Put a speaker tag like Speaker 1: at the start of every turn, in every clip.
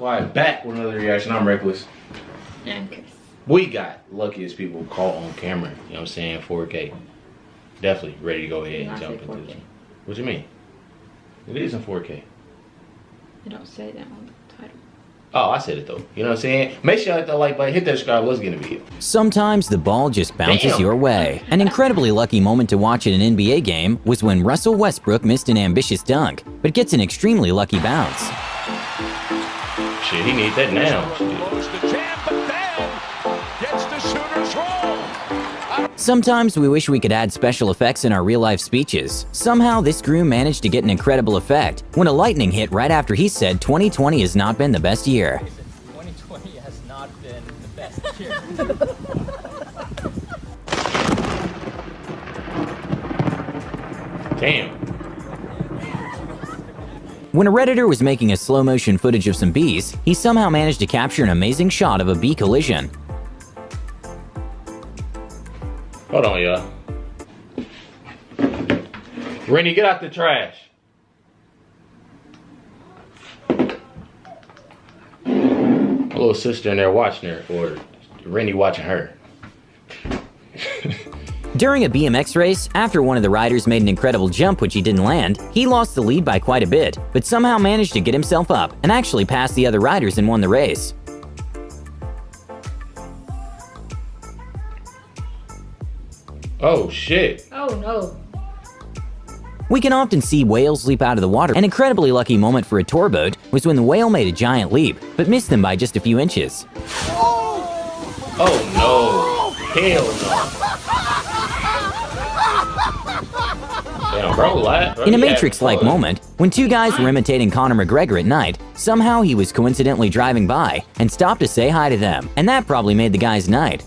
Speaker 1: Quiet back with another reaction. I'm Reckless.
Speaker 2: Okay.
Speaker 1: We got luckiest people caught on camera. You know what I'm saying? 4K. Definitely ready to go ahead and jump into this. What you mean? It is in 4K.
Speaker 2: I don't say that on the title.
Speaker 1: Oh, I said it though. You know what I'm saying? Make sure you hit that like button, hit that subscribe. Let's get in the video.
Speaker 3: Sometimes the ball just bounces your way. An incredibly lucky moment to watch at an NBA game was when Russell Westbrook missed an ambitious dunk, but gets an extremely lucky bounce.
Speaker 1: Shit, he needs that now.
Speaker 3: Sometimes we wish we could add special effects in our real-life speeches. Somehow this groom managed to get an incredible effect when a lightning hit right after he said 2020 has not been the best year.
Speaker 4: 2020 has not been the best year.
Speaker 1: Damn.
Speaker 3: When a Redditor was making a slow-motion footage of some bees, he somehow managed to capture an amazing shot of a bee collision.
Speaker 1: Hold on, y'all. Rennie, get out the trash. My little sister in there watching her, or Rennie watching her.
Speaker 3: During a BMX race, after one of the riders made an incredible jump which he didn't land, he lost the lead by quite a bit, but somehow managed to get himself up and actually passed the other riders and won the race.
Speaker 1: Oh shit.
Speaker 2: Oh no.
Speaker 3: We can often see whales leap out of the water. An incredibly lucky moment for a tour boat was when the whale made a giant leap, but missed them by just a few inches.
Speaker 1: Oh no. Hell no. Damn, bro, laugh.
Speaker 3: In a Matrix-like moment, when two guys were imitating Conor McGregor at night, somehow he was coincidentally driving by and stopped to say hi to them, and that probably made the guy's night.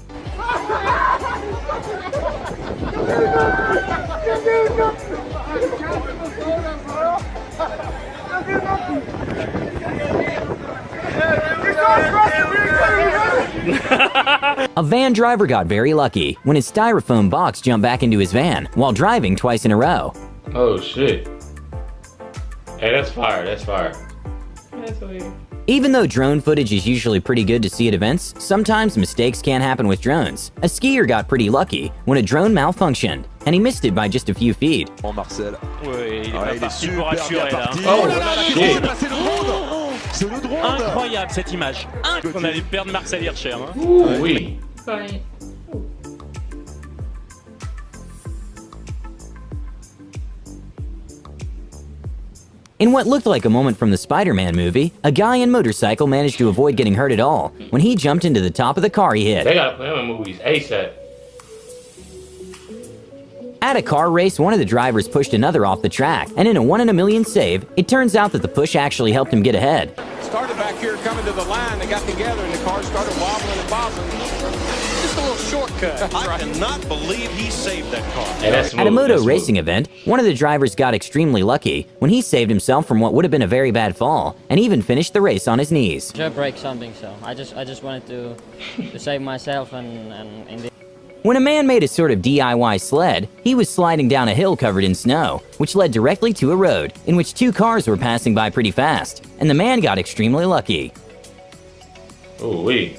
Speaker 3: A van driver got very lucky when his styrofoam box jumped back into his van while driving twice in a row.
Speaker 1: Oh shit. Hey, that's fire, that's fire.
Speaker 2: That's weird.
Speaker 3: Even though drone footage is usually pretty good to see at events, sometimes mistakes can happen with drones. A skier got pretty lucky when a drone malfunctioned, and he missed it by just a few feet.
Speaker 5: Oh, Marcel.
Speaker 6: Oui, il est parti pour assurer là.
Speaker 1: Oh shit.
Speaker 6: Incroyable cette image. On allait perdre Marcel Hirscher. Hein.
Speaker 1: Ooh, oui.
Speaker 2: Funny.
Speaker 3: In what looked like a moment from the Spider-Man movie, a guy in motorcycle managed to avoid getting hurt at all when he jumped into the top of the car he hit.
Speaker 1: They gotta play them in movies ASAP.
Speaker 3: At a car race, one of the drivers pushed another off the track, and in a 1 in a million save, it turns out that the push actually helped him get ahead.
Speaker 7: Started back here coming to the line, they got together and the car started wobbling and bobbling. Just a little shortcut.
Speaker 8: I cannot believe he saved that car.
Speaker 1: Hey, that's smooth,
Speaker 3: At a moto
Speaker 1: that's
Speaker 3: racing
Speaker 1: smooth.
Speaker 3: event, one of the drivers got extremely lucky when he saved himself from what would have been a very bad fall, and even finished the race on his knees.
Speaker 4: Should break something, so I just wanted to save myself and in the
Speaker 3: When a man made a sort of DIY sled, he was sliding down a hill covered in snow, which led directly to a road in which two cars were passing by pretty fast, and the man got extremely lucky.
Speaker 1: Ooh, wee.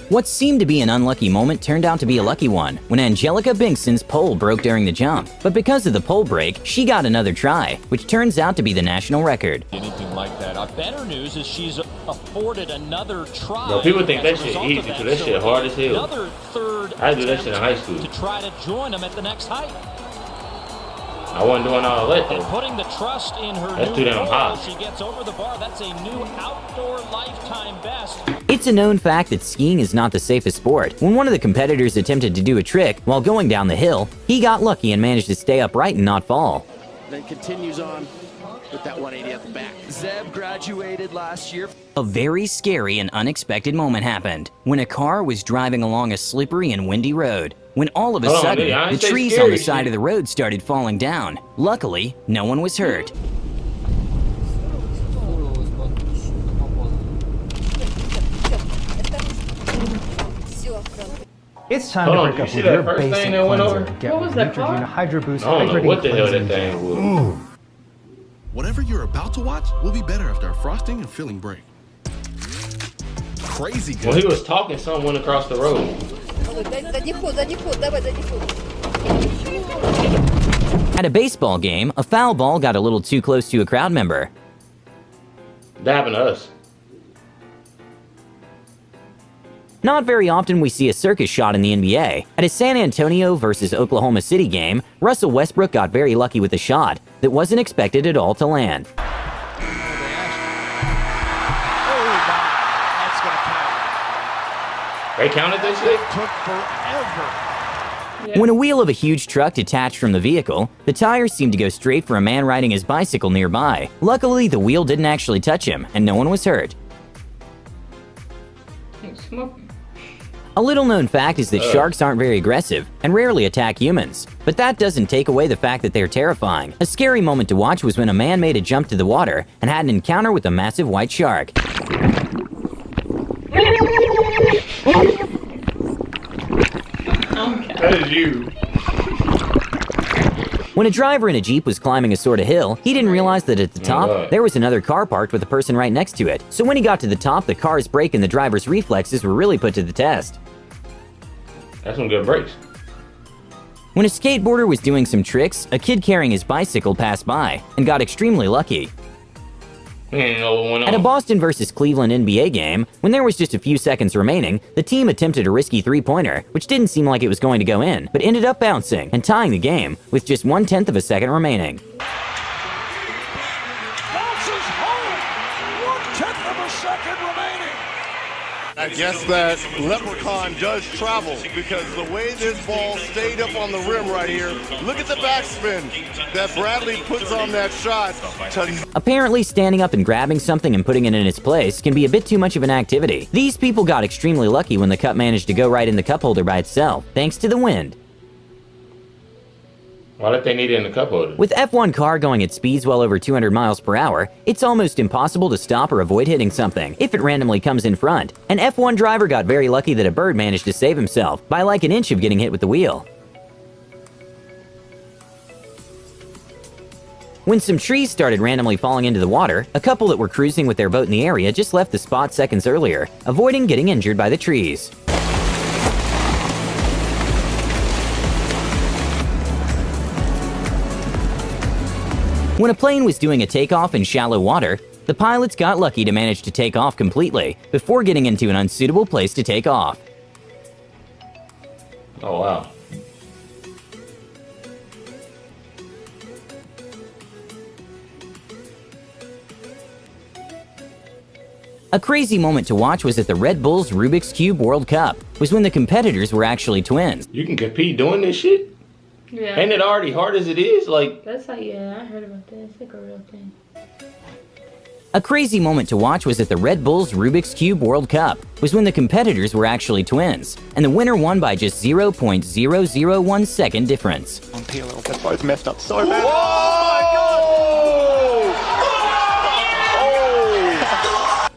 Speaker 3: What seemed to be an unlucky moment turned out to be a lucky one when Angelica Bingston's pole broke during the jump. But because of the pole break, she got another try, which turns out to be the national record.
Speaker 9: Anything like that. Better news is she's afforded another try.
Speaker 1: Yo, people think that shit easy, so that shit hard as hell.
Speaker 9: Another third
Speaker 1: I do that shit in high school.
Speaker 9: to try to join them at the next height.
Speaker 1: I wasn't doing all that
Speaker 9: And
Speaker 1: though.
Speaker 9: putting the trust in her
Speaker 1: That's too
Speaker 9: new
Speaker 1: damn
Speaker 9: pole,
Speaker 1: high.
Speaker 9: she gets over the bar. That's a new outdoor lifetime best.
Speaker 3: It's a known fact that skiing is not the safest sport. When one of the competitors attempted to do a trick while going down the hill, he got lucky and managed to stay upright and not fall.
Speaker 10: Then continues on with that 180 at the back. Zeb graduated last year.
Speaker 3: A very scary and unexpected moment happened when a car was driving along a slippery and windy road. When all of a
Speaker 1: Hold on,
Speaker 3: sudden,
Speaker 1: nigga, I
Speaker 3: the
Speaker 1: ain't say
Speaker 3: trees
Speaker 1: scary
Speaker 3: on the side
Speaker 1: shit.
Speaker 3: of the road started falling down. Luckily, no one was hurt.
Speaker 5: It's time
Speaker 1: Hold
Speaker 5: to
Speaker 1: on,
Speaker 5: break
Speaker 1: you
Speaker 5: up
Speaker 1: see
Speaker 5: with
Speaker 1: that
Speaker 5: your
Speaker 1: first
Speaker 5: basic
Speaker 1: thing that went
Speaker 5: cleanser.
Speaker 1: over?
Speaker 5: Get
Speaker 2: What was that
Speaker 5: Neutrogena
Speaker 2: called?
Speaker 5: Hydro Boost
Speaker 1: I don't know
Speaker 5: Hydrating
Speaker 1: what the hell that
Speaker 5: Cleansing
Speaker 1: thing
Speaker 5: Gel.
Speaker 1: was.
Speaker 11: Whatever you're about to watch will be better after a frosting and filling break. Crazy good.
Speaker 1: When he was talking, something went across the road.
Speaker 3: At a baseball game, a foul ball got a little too close to a crowd member.
Speaker 1: That happened to us.
Speaker 3: Not very often we see a circus shot in the NBA. At a San Antonio versus Oklahoma City game, Russell Westbrook got very lucky with a shot that wasn't expected at all to land.
Speaker 1: They counted this shit?
Speaker 9: Took forever.
Speaker 3: When a wheel of a huge truck detached from the vehicle, the tires seemed to go straight for a man riding his bicycle nearby. Luckily, the wheel didn't actually touch him, and no one was hurt.
Speaker 2: Smoking.
Speaker 3: A little-known fact is that sharks aren't very aggressive and rarely attack humans. But that doesn't take away the fact that they're terrifying. A scary moment to watch was when a man made a jump to the water and had an encounter with a massive white shark.
Speaker 1: That is you.
Speaker 3: When a driver in a Jeep was climbing a sort of hill, he didn't realize that at the top, there was another car parked with a person right next to it. So when he got to the top, the car's brake and the driver's reflexes were really put to the test.
Speaker 1: That's some good brakes.
Speaker 3: When a skateboarder was doing some tricks, a kid carrying his bicycle passed by and got extremely lucky. At a Boston versus Cleveland NBA game, when there was just a few seconds remaining, the team attempted a risky three-pointer, which didn't seem like it was going to go in, but ended up bouncing and tying the game with just 1/10 of a second remaining.
Speaker 9: Bounces home. 1/10 of a second remaining.
Speaker 12: I guess that leprechaun does travel because the way this ball stayed up on the rim right here, look at the backspin that Bradley puts on that shot.
Speaker 3: Apparently, standing up and grabbing something and putting it in its place can be a bit too much of an activity. These people got extremely lucky when the cup managed to go right in the cup holder by itself, thanks to the wind.
Speaker 1: Why did they need it in the cup holder?
Speaker 3: With F1 car going at speeds well over 200 miles per hour, it's almost impossible to stop or avoid hitting something if it randomly comes in front. An F1 driver got very lucky that a bird managed to save himself by like an inch of getting hit with the wheel. When some trees started randomly falling into the water, a couple that were cruising with their boat in the area just left the spot seconds earlier, avoiding getting injured by the trees. When a plane was doing a takeoff in shallow water, the pilots got lucky to manage to take off completely before getting into an unsuitable place to take off.
Speaker 1: Oh, wow.
Speaker 3: A crazy moment to watch was at the Red Bull's Rubik's Cube World Cup, was when the competitors were actually twins.
Speaker 1: You can compete doing this shit?
Speaker 2: Yeah.
Speaker 1: Ain't it already hard as it is? Like,
Speaker 2: That's like, yeah, I heard about that. It's like a real thing.
Speaker 3: A crazy moment to watch was at the Red Bull's Rubik's Cube World Cup, was when the competitors were actually twins, and the winner won by just 0.001 second difference.
Speaker 7: On P a little bit, but it's messed up so bad.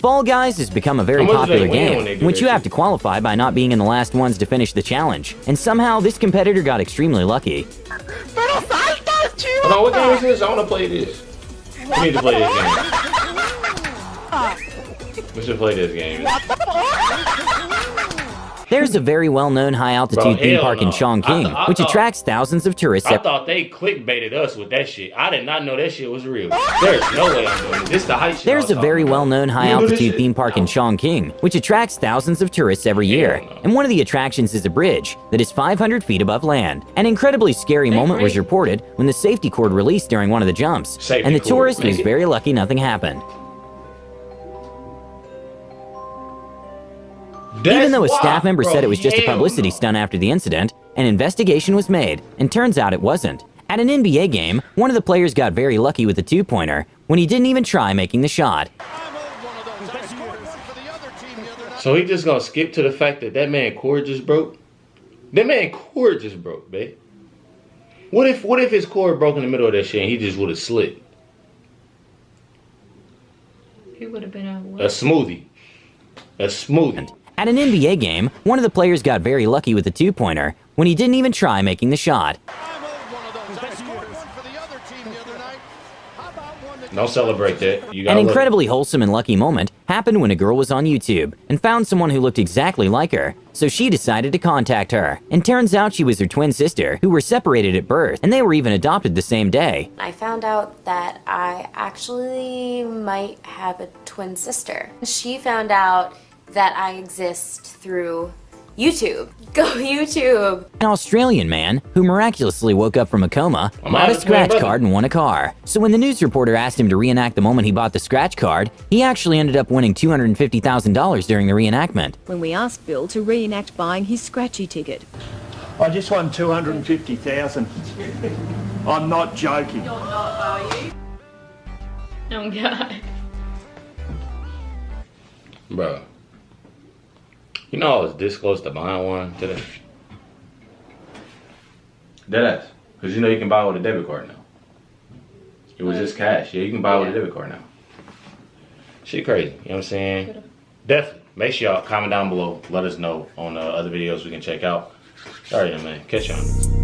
Speaker 3: Fall Guys has become a very popular game, in which you have to qualify by not being in the last ones to finish the challenge, and somehow this competitor got extremely lucky.
Speaker 1: Hold on, what game is this? I want to play this. We need to play this game. We should play this game.
Speaker 3: There's a very well-known high-altitude theme park in Chongqing, which attracts thousands of tourists.
Speaker 1: I thought they clickbaited us with that shit. I did not know that shit was real. There's no way I'm doing it. This is the hype shit.
Speaker 3: There's a very well-known high-altitude theme park in Chongqing, which attracts thousands of tourists every year. And one of the attractions is a bridge that is 500 feet above land. An incredibly scary moment was reported when the safety cord released during one of the jumps, and the tourist was very lucky nothing happened. Even though a staff member said it was just a publicity stunt after the incident, an investigation was made, and turns out it wasn't. At an NBA game, one of the players got very lucky with a two-pointer when he didn't even try making the shot.
Speaker 1: So he just gonna skip to the fact that that man cord just broke? That man cord just broke, babe. What if his cord broke in the middle of that shit and he just would have slipped?
Speaker 2: He would have been a
Speaker 1: smoothie. A smoothie.
Speaker 3: At an NBA game, one of the players got very lucky with a two-pointer when he didn't even try making the shot.
Speaker 1: Don't celebrate that. You
Speaker 3: An
Speaker 1: gotta
Speaker 3: incredibly wholesome and lucky moment happened when a girl was on YouTube and found someone who looked exactly like her, so she decided to contact her. And turns out she was her twin sister, who were separated at birth, and they were even adopted the same day.
Speaker 5: I found out that I actually might have a twin sister. She found out that I exist through YouTube. Go YouTube!
Speaker 3: An Australian man, who miraculously woke up from a coma, bought a scratch card and won a car. So when the news reporter asked him to reenact the moment he bought the scratch card, he actually ended up winning $250,000 during the reenactment.
Speaker 13: When we asked Bill to reenact buying his scratchy ticket.
Speaker 14: I just won $250,000. I'm not joking.
Speaker 2: You're not, are you? Oh God.
Speaker 1: Bro. You know I was this close to buying one today. Deadass. Because you know you can buy with a debit card now. It was just cash. Yeah, you can buy with a debit card now. Shit crazy. You know what I'm saying? Definitely. Make sure y'all comment down below. Let us know on other videos we can check out. Sorry, man. Catch you on this.